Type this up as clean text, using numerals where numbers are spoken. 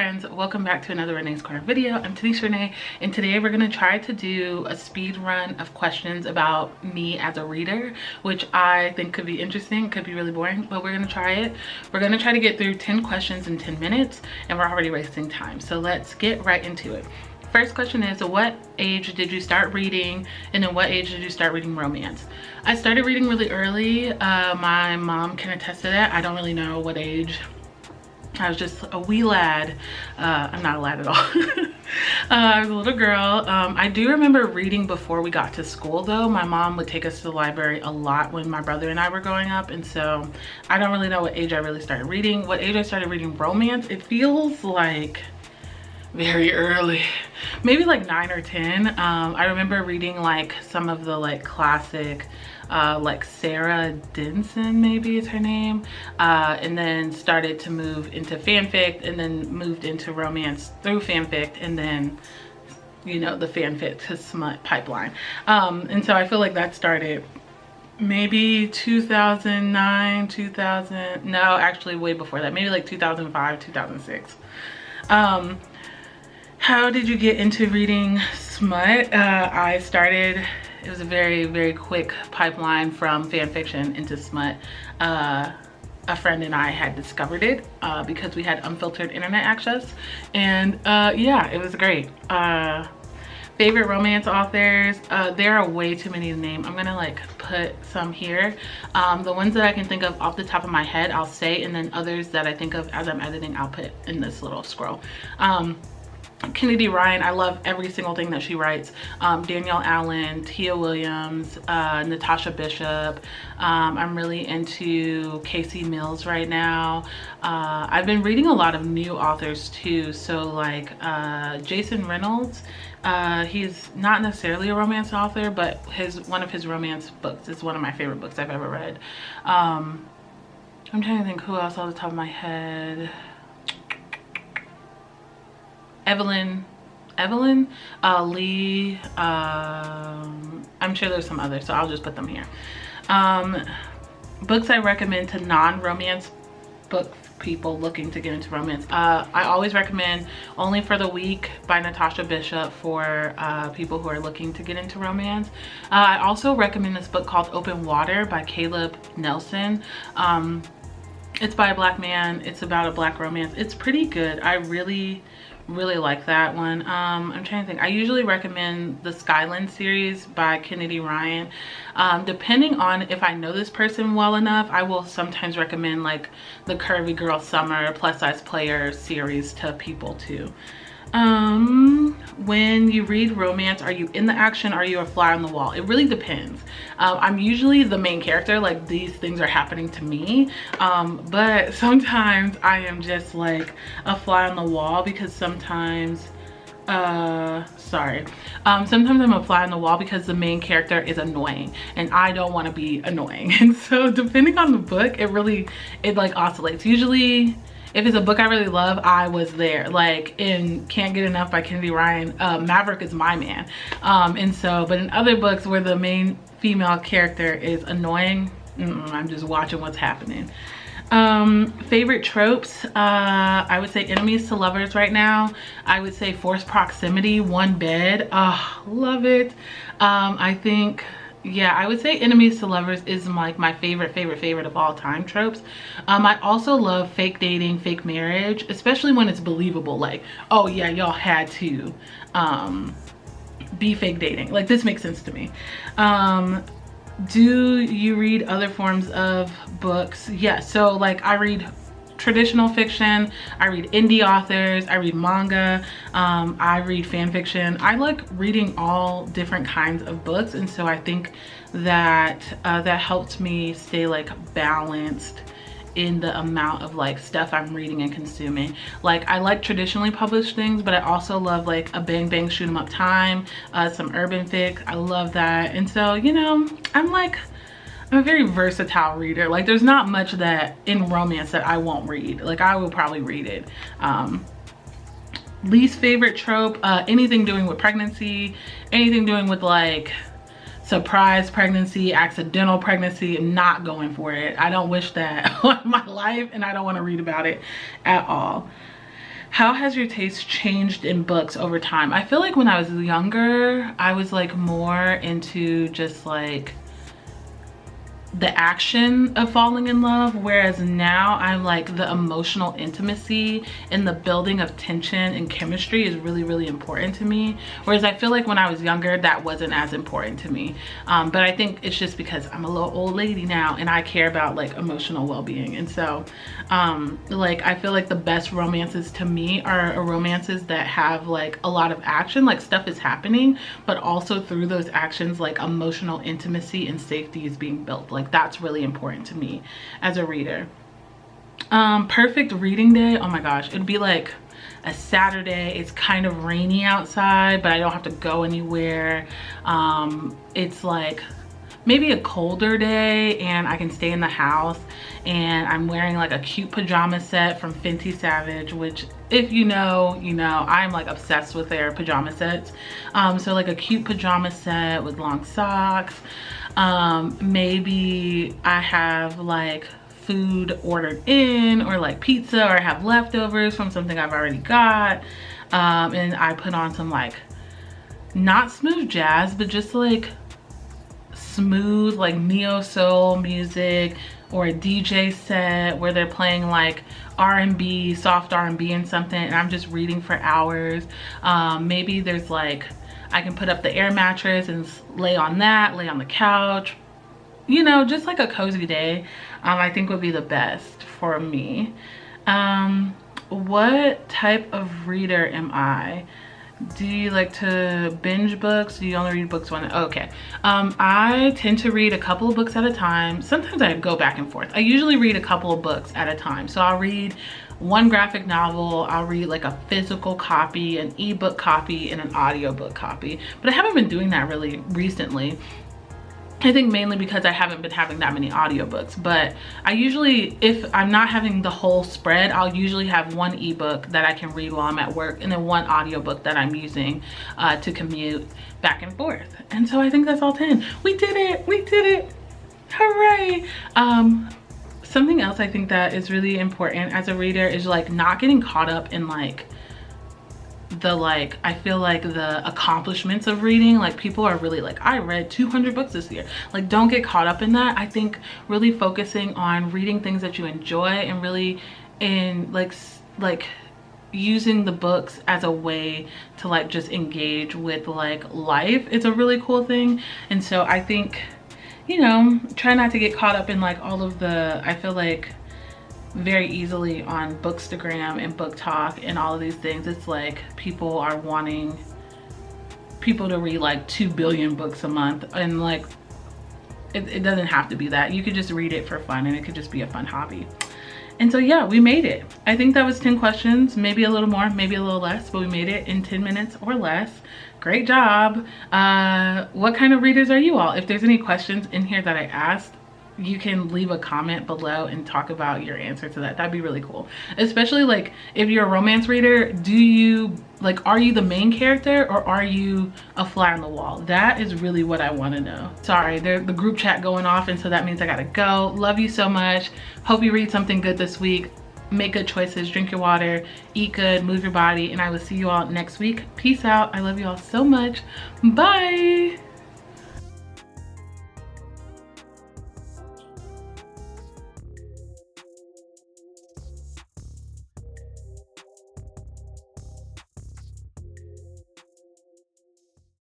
friends, welcome back to another Renae's Corner video. I'm Tanesha Renae, and today we're going to try to do a speed run of questions about me as a reader, which I think could be interesting, could be really boring, but we're going to try it. We're going to try to get through 10 questions in 10 minutes, and we're already wasting time, so let's get right into it. First question is, at what age did you start reading, and then what age did you start reading romance? I started reading really early. My mom can attest to that. I don't really know what age. I was just a wee lad. I'm not a lad at all. I was a little girl. I do remember reading before we got to school though. My mom would take us to the library a lot when my brother and I were growing up, and so I don't really know what age I really started reading. What age I started reading romance, it feels like very early, maybe like 9 or 10. I remember reading like some of the like classic like Sarah Denson, maybe is her name, and then started to move into fanfic, and then moved into romance through fanfic, and then, you know, the fanfic to smut pipeline. And so I feel like that started maybe 2009, 2000, no, actually way before that, maybe like 2005, 2006. How did you get into reading smut? I started, it was a very quick pipeline from fan fiction into smut. A friend and I had discovered it because we had unfiltered internet access, and yeah, it was great. Favorite romance authors, there are way too many to name. I'm gonna like put some here. The ones that I can think of off the top of my head I'll say, and then others that I think of as I'm editing I'll put in this little scroll. Kennedy Ryan, I love every single thing that she writes. Danielle Allen, Tia Williams, Natasha Bishop. I'm really into Casey Mills right now. I've been reading a lot of new authors too, so like Jason Reynolds. He's not necessarily a romance author, but one of his romance books is one of my favorite books I've ever read. I'm trying to think who else off the top of my head. Evelyn Lee. I'm sure there's some others, so I'll just put them here. Books I recommend to non-romance book people looking to get into romance. I always recommend Only for the Week by Natasha Bishop for people who are looking to get into romance. I also recommend this book called Open Water by Caleb Nelson. It's by a black man. It's about a black romance. It's pretty good. I really like that one. I'm trying to think. I usually recommend the Skyland series by Kennedy Ryan. Depending on if I know this person well enough, I will sometimes recommend like the Curvy Girl Summer Plus Size Player series to people too. When you read romance, are you in the action, or are you a fly on the wall? It really depends. I'm usually the main character, like these things are happening to me, but sometimes I am just like a fly on the wall because sometimes sometimes I'm a fly on the wall because the main character is annoying and I don't want to be annoying. And so depending on the book, it like oscillates. Usually if it's a book I really love, I was there. Like in Can't Get Enough by Kennedy Ryan, Maverick is my man. And so, but in other books where the main female character is annoying, I'm just watching what's happening. Favorite tropes, I would say enemies to lovers right now. I would say forced proximity, one bed. Oh, love it. I think, yeah, I would say enemies to lovers is like my favorite of all time tropes. I also love fake dating, fake marriage, especially when it's believable. Like, oh yeah, y'all had to be fake dating. Like, this makes sense to me. Do you read other forms of books? Yeah, so like I read traditional fiction, I read indie authors, I read manga, I read fan fiction. I like reading all different kinds of books, and so I think that that helps me stay like balanced in the amount of like stuff I'm reading and consuming. Like I like traditionally published things, but I also love like a bang bang shoot 'em up time, some urban fic. I love that. And so, you know, I'm a very versatile reader. Like there's not much that in romance that I won't read. Like I will probably read it. Least favorite trope, anything doing with pregnancy, anything doing with like surprise pregnancy, accidental pregnancy. I'm not going for it. I don't wish that on my life, and I don't want to read about it at all. How has your taste changed in books over time? I feel like when I was younger, I was like more into just like the action of falling in love, whereas now I'm like the emotional intimacy and the building of tension and chemistry is really important to me, whereas I feel like when I was younger that wasn't as important to me. But I think it's just because I'm a little old lady now and I care about like emotional well-being. And so like I feel like the best romances to me are romances that have like a lot of action, like stuff is happening, but also through those actions like emotional intimacy and safety is being built. Like that's really important to me as a reader. Perfect reading day, oh my gosh, it'd be like a Saturday. It's kind of rainy outside, but I don't have to go anywhere. It's like maybe a colder day and I can stay in the house and I'm wearing like a cute pajama set from Fenty Savage, which if you know, you know, I'm like obsessed with their pajama sets. So like a cute pajama set with long socks. Maybe I have like food ordered in or like pizza, or I have leftovers from something I've already got. And I put on some like, not smooth jazz, but just like smooth like neo soul music, or a DJ set where they're playing like R&B, soft R&B and something, and I'm just reading for hours. Maybe there's like, I can put up the air mattress and lay on that, lay on the couch, you know, just like a cozy day. I think would be the best for me. What type of reader am I? Do you like to binge books? Do you only read books one? Okay. I tend to read a couple of books at a time. Sometimes I go back and forth. I usually read a couple of books at a time. So I'll read one graphic novel, I'll read like a physical copy, an ebook copy, and an audiobook copy. But I haven't been doing that really recently. I think mainly because I haven't been having that many audiobooks, but I usually, if I'm not having the whole spread, I'll usually have one ebook that I can read while I'm at work and then one audiobook that I'm using to commute back and forth. And so I think that's all 10. We did it, we did it, hooray. Something else I think that is really important as a reader is like not getting caught up in like I feel like the accomplishments of reading. Like people are really like, I read 200 books this year. Like don't get caught up in that. I think really focusing on reading things that you enjoy and really in like using the books as a way to like just engage with like life, it's a really cool thing. And so I think, you know, try not to get caught up in like all of the, I feel like very easily on Bookstagram and Book Talk and all of these things, it's like people are wanting people to read like 2 billion books a month, and like it doesn't have to be that. You could just read it for fun and it could just be a fun hobby. And so yeah, we made it. I think that was 10 questions, maybe a little more, maybe a little less, but we made it in 10 minutes or less. Great job. What kind of readers are you all? If there's any questions in here that I asked, you can leave a comment below and talk about your answer to that. That'd be really cool. Especially like if you're a romance reader, do you like, are you the main character or are you a fly on the wall? That is really what I want to know. Sorry, the group chat going off, and so that means I gotta go. Love you so much. Hope you read something good this week. Make good choices, drink your water, eat good, move your body, and I will see you all next week. Peace out. I love you all so much. Bye.